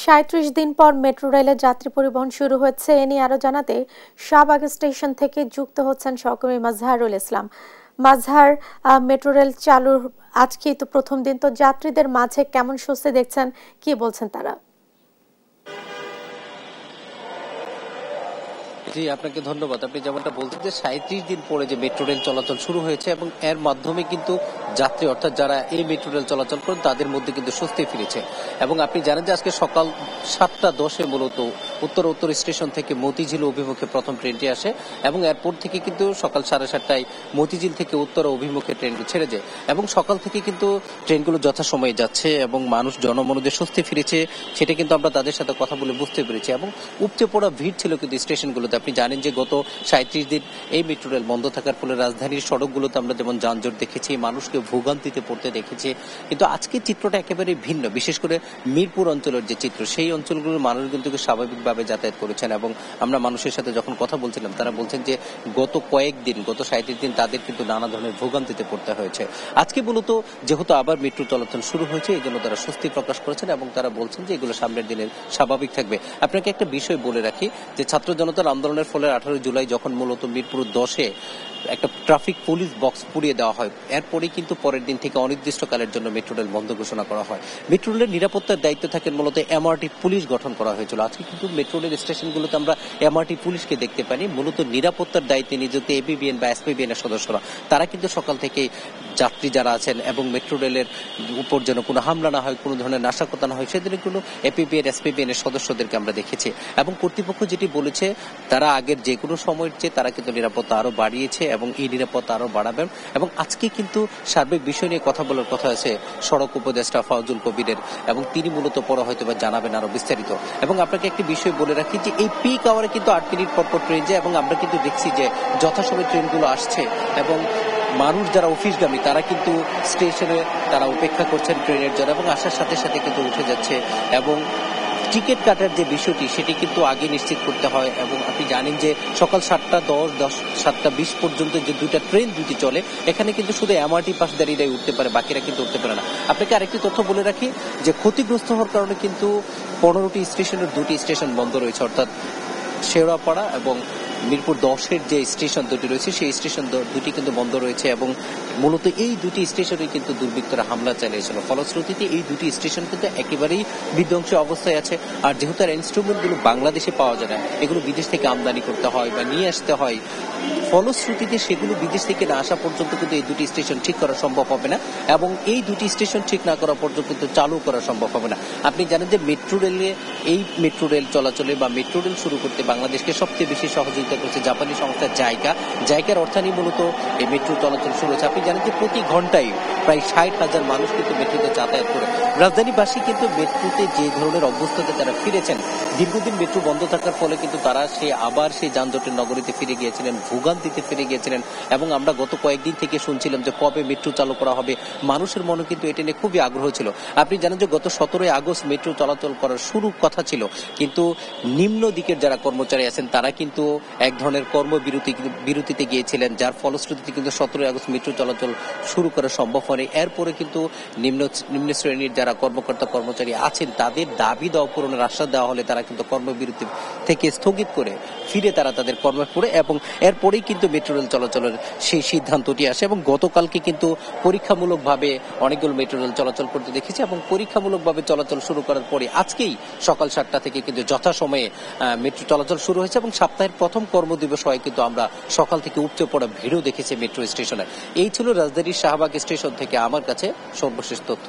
৩৭ দিন পর মেট্রো রেলের যাত্রী পরিবহন শুরু হচ্ছে। এ নিয়ে আরো জানাতে শাহবাগ স্টেশন থেকে যুক্ত হচ্ছেন সহকর্মী মাজহারুল ইসলাম। মাজহার, মেট্রো রেল চালুর আজকেই তো প্রথম দিন, তো যাত্রীদের মাঝে কেমন স্বস্তি দেখছেন, কি বলছেন তারা? জি, আপনাকে ধন্যবাদ। আপনি যেমনটা বলছেন যে ৩৭ দিন পরে যে মেট্রো রেল চলাচল শুরু হয়েছে এবং এর মাধ্যমে কিন্তু যাত্রী অর্থাৎ যারা এই মেট্রো রেল চলাচল করেন তাদের মধ্যে কিন্তু স্বস্তি ফিরেছে। এবং আপনি জানেন যে আজকে সকাল ৭টা ১০-এ মূলত উত্তর স্টেশন থেকে মতিঝিল অভিমুখে প্রথম ট্রেনটি আসে এবং এরপর থেকে কিন্তু সকাল ৭:৩০টায় মতিঝিল থেকে উত্তর অভিমুখে ট্রেনগুলো ছেড়ে যায় এবং সকাল থেকে কিন্তু ট্রেনগুলো যথাসময়ে যাচ্ছে এবং মানুষ জনমনদের স্বস্তি ফিরেছে, সেটা কিন্তু আমরা তাদের সাথে কথা বলে বুঝতে পেরেছি। এবং উপচে পড়া ভিড় ছিল কিন্তু স্টেশনগুলোতে। আপনি জানেন যে গত ৩৭ দিন এই মেট্রো রেল বন্ধ থাকার ফলে রাজধানীর সড়কগুলোতে আমরা যেমন যানজট দেখেছি, মানুষকে ভোগান্তিতে পড়তে দেখেছি, কিন্তু আজকের চিত্রটা একেবারে ভিন্ন। বিশেষ করে মিরপুর অঞ্চলের যে চিত্র, সেই অঞ্চলগুলোর মানুষ কিন্তু স্বাভাবিকভাবে যাতায়াত করেছেন এবং আমরা মানুষের সাথে যখন কথা বলছিলাম তারা বলছেন যে গত কয়েকদিন, গত ৩৭ দিন তাদের কিন্তু নানা ধরনের ভোগান্তিতে পড়তে হয়েছে। আজকে মূলত যেহেতু আবার মেট্রো চলাচল শুরু হয়েছে, এই জন্য তারা স্বস্তি প্রকাশ করেছেন এবং তারা বলছেন যে এগুলো সামনের দিনের স্বাভাবিক থাকবে। আপনাকে একটা বিষয় বলে রাখি যে ছাত্র জনতার আন্দোলনের ফলে 18 জুলাই যখন মূলত মিরপুর 10-এ একটা ট্রাফিক পুলিশ বক্স পুড়িয়ে দেওয়া হয়, এরপরেই কিন্তু পরের দিন থেকে অনির্দিষ্টকালের জন্য মেট্রো রেল বন্ধ ঘোষণা করা হয়। মেট্রো রেলের নিরাপত্তার দায়িত্ব থাকেন মূলত এমআরটি পুলিশ গঠন করা হয়েছিল। আজকে কিন্তু মেট্রো রেল স্টেশনগুলোতে আমরা এমআরটি পুলিশকে দেখতে পাইনি, মূলত নিরাপত্তার দায়িত্বে নিযুক্ত এপিবিএন বা এসপিবিএন এর সদস্যরা, তারা কিন্তু সকাল থেকে যাত্রী যারা আছেন এবং মেট্রো রেলের উপর যেন কোনো হামলা না হয়, কোনো ধরনের নাশকতা না হয়, সেদিনের কোনো এপিবিএন এসপিবিএন এর সদস্যদেরকে আমরা দেখেছি। এবং কর্তৃপক্ষ যেটি বলেছে, তারা আগের যে কোনো সময়ের চেয়ে তারা কিন্তু নিরাপত্তা আরো বাড়িয়েছে এবং এই নিরাপত্তা আরো বাড়াবেন। এবং আজকে কিন্তু সার্বিক বিষয় নিয়ে কথা বলার কথা আছে সড়ক উপদেষ্টা ফাউজুল কবিরের, এবং তিনি মূলত পরে হয়তো বা জানাবেন আরো বিস্তারিত। এবং আপনাকে একটি বিষয় বলে রাখি যে এই পিক আওয়ারে কিন্তু 8 মিনিট পর ট্রেন যায় এবং আমরা কিন্তু দেখছি যে যথাসময়ে ট্রেনগুলো আসছে এবং মানুষ যারা অফিসগামী তারা কিন্তু স্টেশনে তারা অপেক্ষা করছেন ট্রেনের জন্য এবং আসার সাথে সাথে কিন্তু উঠে যাচ্ছে। এবং টিকিট কাটার যে বিষয়টি সেটি কিন্তু আগে নিশ্চিত করতে হয়। এবং আপনি জানেন যে সকাল 7:10, 7:20 পর্যন্ত যে দুইটা ট্রেন দুটি চলে, এখানে কিন্তু শুধু এমআরটি পাসদারিরাই উঠতে পারে, বাকিরা কিন্তু উঠতে পারে না। আপনাকে আরেকটি তথ্য বলে রাখি যে ক্ষতিগ্রস্ত হওয়ার কারণে কিন্তু 15টি স্টেশনের 2টি স্টেশন বন্ধ রয়েছে, অর্থাৎ শেওড়াপাড়া এবং মিরপুর 10-এর যে স্টেশন দুটি রয়েছে সেই স্টেশন দুটি কিন্তু বন্ধ রয়েছে এবং মূলত এই দুটি স্টেশনে কিন্তু দুর্বৃত্তরা হামলা চালিয়েছিল। ফলশ্রুতিতে এই দুটি স্টেশন কিন্তু একেবারেই বিধ্বংসী অবস্থায় আছে। আর যেহেতু আর ইনস্ট্রুমেন্টগুলো বাংলাদেশে পাওয়া যায় না, এগুলো বিদেশ থেকে আমদানি করতে হয় বা নিয়ে আসতে হয়, ফলশ্রুতিতে সেগুলো বিদেশ থেকে না আসা পর্যন্ত কিন্তু এই দুটি স্টেশন ঠিক করা সম্ভব হবে না এবং এই দুটি স্টেশন ঠিক না করা পর্যন্ত কিন্তু চালু করা সম্ভব হবে না। আপনি জানেন যে মেট্রো রেলে, এই মেট্রো রেল চলাচলে বা মেট্রো রেল শুরু করতে বাংলাদেশকে সবচেয়ে বেশি সহযোগিতা করেছে জাপানি সংস্থা জাইকার অর্থায়নে মূলত এই মেট্রো চলাচল শুরু হয়েছে। আপনি জানেন যে প্রতি ঘন্টায় প্রায় 60,000 মানুষ কিন্তু মেট্রোতে যাতায়াত করে। রাজধানীবাসী কিন্তু মেট্রোতে যে ধরনের অবস্থাতে তারা ফিরেছেন, দীর্ঘদিন মেট্রো বন্ধ থাকার ফলে কিন্তু তারা আবার সেই যানজটের নগরীতে ফিরে গিয়েছিলেন, ভোগান্তিতে ফিরে গিয়েছিলেন। এবং আমরা গত কয়েকদিন থেকে শুনছিলাম যে কবে মেট্রো চালু করা হবে, মানুষের মনে কিন্তু এটা নিয়ে খুবই আগ্রহ ছিল। আপনি জানেন যে গত 17 আগস্ট মেট্রো চলাচল করার শুরু কথা ছিল, কিন্তু নিম্ন দিকের যারা কর্মচারী আছেন তারা কিন্তু এক ধরনের কর্মবিরতিতে গিয়েছিলেন, যার ফলশ্রুতিতে কিন্তু 17 আগস্ট মেট্রো চলাচল শুরু করা সম্ভব হয়নি। এরপরে কিন্তু নিম্ন শ্রেণীর যারা কর্মচারী আছেন তাদের দাবি দেওয়া পূরণের আশ্বাস দেওয়া হলে তারা কিন্তু কর্মবিরতি থেকে স্থগিত করে ফিরে তারা তাদের কর্মে পড়ে এবং এরপরেই কিন্তু মেট্রো রেল চলাচলের সেই সিদ্ধান্তটি আসে। এবং গতকালকে কিন্তু পরীক্ষামূলকভাবে অনেকগুলো মেট্রো রেল চলাচল করতে দেখেছি এবং পরীক্ষামূলকভাবে চলাচল শুরু করার পরে আজকেই সকাল 7টা থেকে কিন্তু যথাসময়ে মেট্রো চলাচল শুরু হয়েছে এবং সপ্তাহের প্রথম কর্মদিবস হয় কিন্তু আমরা সকাল থেকে উপচে পড়া ভিড়ও দেখেছি মেট্রো স্টেশনে। এই ছিল রাজধানীর শাহবাগ স্টেশন থেকে আমার কাছে সর্বশেষ তথ্য।